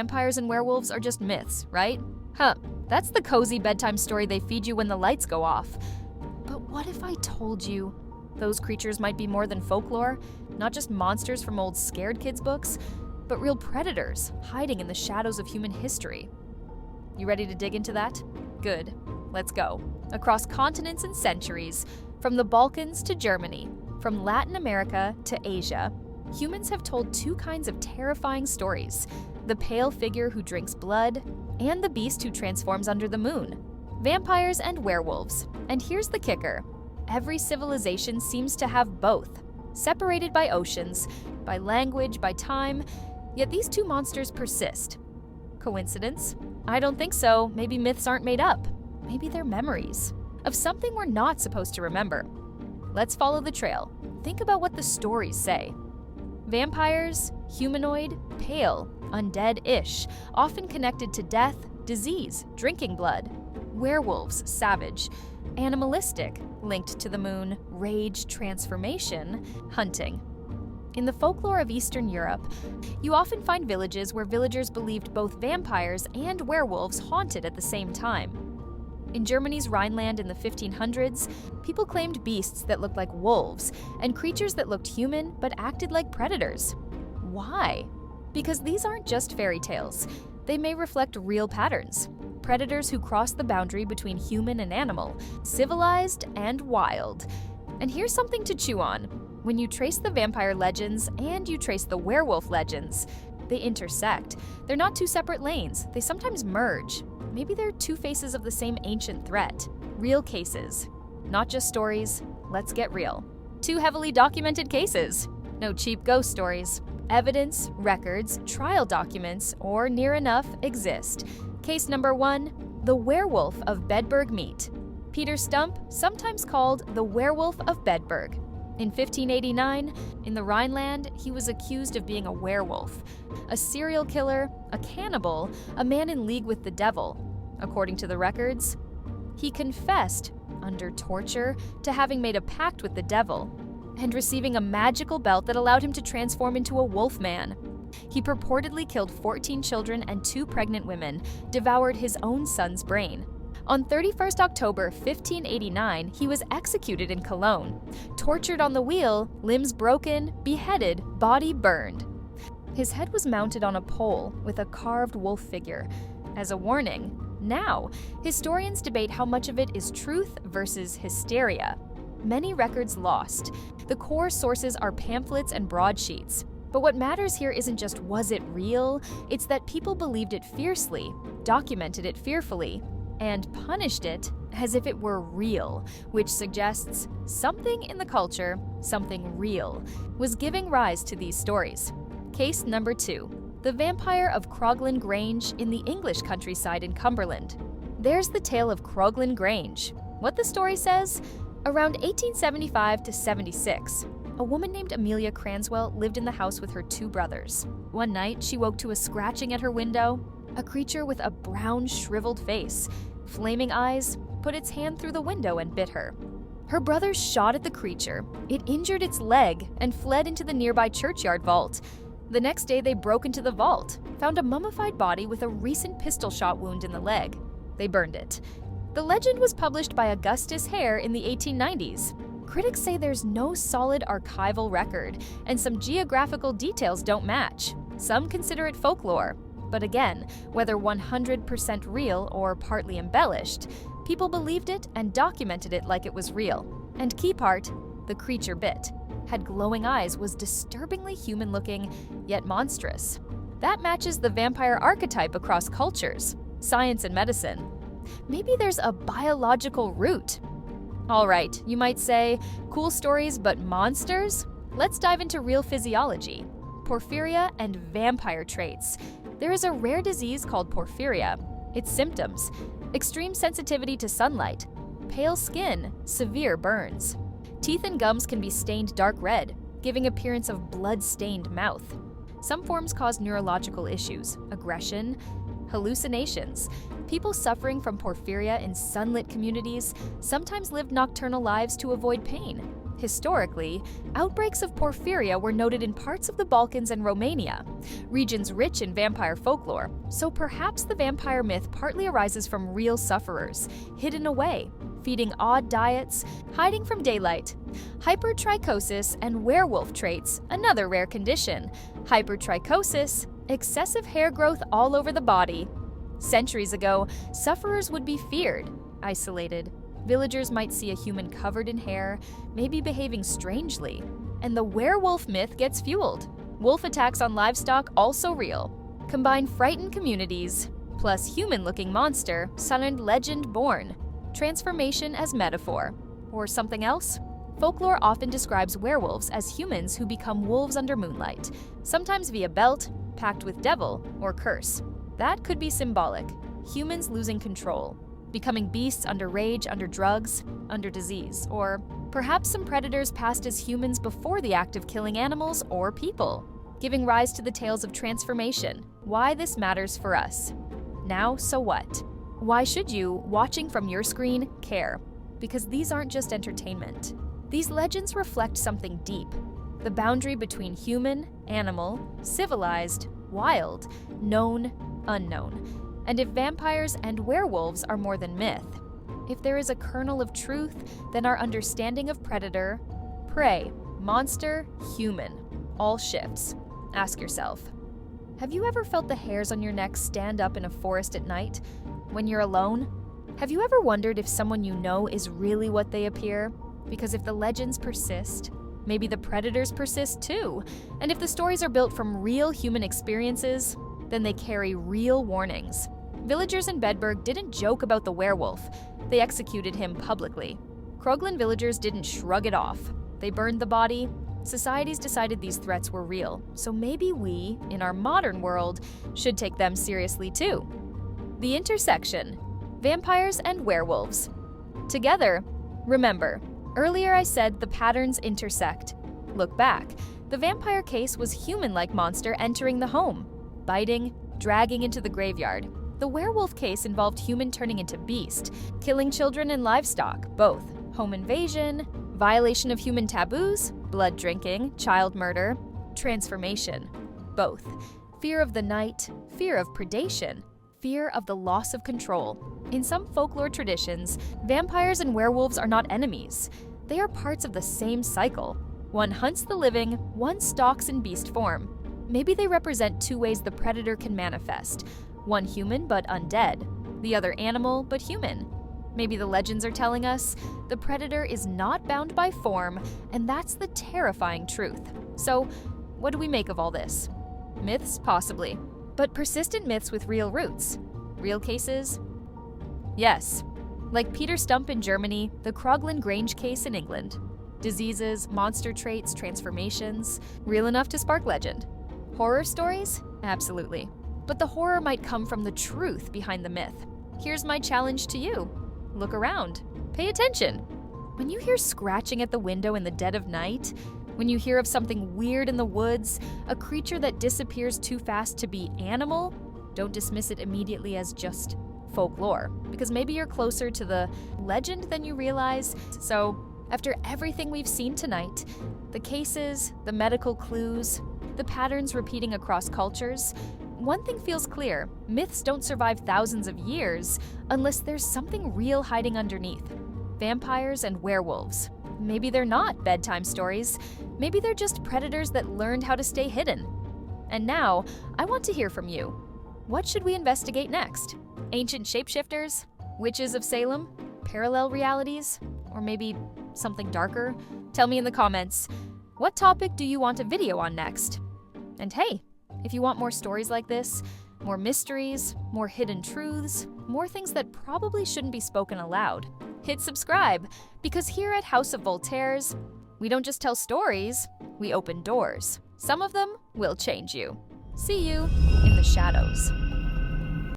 vampires and werewolves are just myths, right? Huh, that's the cozy bedtime story they feed you when the lights go off. But what if I told you those creatures might be more than folklore, not just monsters from old scared kids books, but real predators hiding in the shadows of human history? You ready to dig into that? Good, let's go. Across continents and centuries, from the Balkans to Germany, from Latin America to Asia, humans have told two kinds of terrifying stories: the pale figure who drinks blood, and the beast who transforms under the moon. Vampires and werewolves. And here's the kicker: every civilization seems to have both, separated by oceans, by language, by time, yet these two monsters persist. Coincidence? I don't think so. Maybe myths aren't made up. Maybe they're memories of something we're not supposed to remember. Let's follow the trail. Think about what the stories say. Vampires, humanoid, pale, undead-ish, often connected to death, disease, drinking blood. Werewolves, savage, animalistic, linked to the moon, rage, transformation, hunting. In the folklore of Eastern Europe, you often find villages where villagers believed both vampires and werewolves haunted at the same time. In Germany's Rhineland in the 1500s, people claimed beasts that looked like wolves and creatures that looked human but acted like predators. Why? Because these aren't just fairy tales. They may reflect real patterns. Predators who cross the boundary between human and animal, civilized and wild. And here's something to chew on. When you trace the vampire legends and you trace the werewolf legends, they intersect. They're not two separate lanes. They sometimes merge. Maybe they're two faces of the same ancient threat. Real cases. Not just stories. Let's get real. Two heavily documented cases. No cheap ghost stories. Evidence, records, trial documents, or near enough exist. Case number 1, the Werewolf of Bedburg Meet. Peter Stump, sometimes called the Werewolf of Bedburg. In 1589, in the Rhineland, he was accused of being a werewolf, a serial killer, a cannibal, a man in league with the devil. According to the records, he confessed, under torture, to having made a pact with the devil and receiving a magical belt that allowed him to transform into a wolf man. He purportedly killed 14 children and 2 pregnant women, devoured his own son's brain. On 31st October 1589, he was executed in Cologne, tortured on the wheel, limbs broken, beheaded, body burned. His head was mounted on a pole with a carved wolf figure. As a warning, now, historians debate how much of it is truth versus hysteria. Many records lost. The core sources are pamphlets and broadsheets. But what matters here isn't just was it real, it's that people believed it fiercely, documented it fearfully, and punished it as if it were real, which suggests something in the culture, something real, was giving rise to these stories. Case number 2, the vampire of Croglin Grange in the English countryside in Cumberland. There's the tale of Croglin Grange. What the story says? Around 1875 to 76, a woman named Amelia Cranswell lived in the house with her 2 brothers. One night, she woke to a scratching at her window. A creature with a brown, shriveled face, flaming eyes, put its hand through the window and bit her. Her brothers shot at the creature. It injured its leg and fled into the nearby churchyard vault. The next day, they broke into the vault, found a mummified body with a recent pistol shot wound in the leg. They burned it. The legend was published by Augustus Hare in the 1890s. Critics say there's no solid archival record, and some geographical details don't match. Some consider it folklore. But again, whether 100% real or partly embellished, people believed it and documented it like it was real. And key part, the creature bit, had glowing eyes, was disturbingly human-looking, yet monstrous. That matches the vampire archetype across cultures, science and medicine. Maybe there's a biological root. All right, you might say, cool stories but monsters? Let's dive into real physiology. Porphyria and vampire traits. There is a rare disease called porphyria. Its symptoms: extreme sensitivity to sunlight, pale skin, severe burns. Teeth and gums can be stained dark red, giving appearance of blood-stained mouth. Some forms cause neurological issues, aggression, hallucinations. People suffering from porphyria in sunlit communities sometimes lived nocturnal lives to avoid pain. Historically, outbreaks of Porphyria were noted in parts of the Balkans and Romania, regions rich in vampire folklore, so perhaps the vampire myth partly arises from real sufferers, hidden away, feeding odd diets, hiding from daylight. Hypertrichosis and werewolf traits, another rare condition. Hypertrichosis, excessive hair growth all over the body. Centuries ago, sufferers would be feared, isolated. Villagers might see a human covered in hair, maybe behaving strangely. And the werewolf myth gets fueled. Wolf attacks on livestock also real. Combine frightened communities, plus human-looking monster, summoned legend born. Transformation as metaphor. Or something else? Folklore often describes werewolves as humans who become wolves under moonlight, sometimes via belt, pact with devil, or curse. That could be symbolic. Humans losing control. Becoming beasts under rage, under drugs, under disease, or perhaps some predators passed as humans before the act of killing animals or people, giving rise to the tales of transformation. Why this matters for us. Now, so what? Why should you, watching from your screen, care? Because these aren't just entertainment. These legends reflect something deep. The boundary between human, animal, civilized, wild, known, unknown. And if vampires and werewolves are more than myth, if there is a kernel of truth, then our understanding of predator, prey, monster, human, all shifts. Ask yourself, have you ever felt the hairs on your neck stand up in a forest at night when you're alone? Have you ever wondered if someone you know is really what they appear? Because if the legends persist, maybe the predators persist too. And if the stories are built from real human experiences, then they carry real warnings. Villagers in Bedburg didn't joke about the werewolf. They executed him publicly. Croglin villagers didn't shrug it off. They burned the body. Societies decided these threats were real, so maybe we, in our modern world, should take them seriously too. The intersection. Vampires and werewolves. Together, remember, earlier I said the patterns intersect. Look back. The vampire case was human-like monster entering the home, biting, dragging into the graveyard. The werewolf case involved human turning into beast, killing children and livestock, both. Home invasion, violation of human taboos, blood drinking, child murder, transformation, both. Fear of the night, fear of predation, fear of the loss of control. In some folklore traditions, vampires and werewolves are not enemies. They are parts of the same cycle. One hunts the living, one stalks in beast form. Maybe they represent two ways the predator can manifest. One human but undead, the other animal but human. Maybe the legends are telling us the predator is not bound by form, and that's the terrifying truth. So, what do we make of all this? Myths, possibly. But persistent myths with real roots. Real cases? Yes. Like Peter Stump in Germany, the Croglin Vampire case in England. Diseases, monster traits, transformations, real enough to spark legend. Horror stories? Absolutely. But the horror might come from the truth behind the myth. Here's my challenge to you. Look around. Pay attention. When you hear scratching at the window in the dead of night, when you hear of something weird in the woods, a creature that disappears too fast to be animal, don't dismiss it immediately as just folklore, because maybe you're closer to the legend than you realize. So, after everything we've seen tonight, the cases, the medical clues, the patterns repeating across cultures, one thing feels clear: myths don't survive thousands of years unless there's something real hiding underneath. Vampires and werewolves. Maybe they're not bedtime stories. Maybe they're just predators that learned how to stay hidden. And now, I want to hear from you. What should we investigate next? Ancient shapeshifters? Witches of Salem? Parallel realities? Or maybe something darker? Tell me in the comments. What topic do you want a video on next? And hey, if you want more stories like this, more mysteries, more hidden truths, more things that probably shouldn't be spoken aloud, hit subscribe, because here at House of Voltaire's, we don't just tell stories, we open doors. Some of them will change you. See you in the shadows.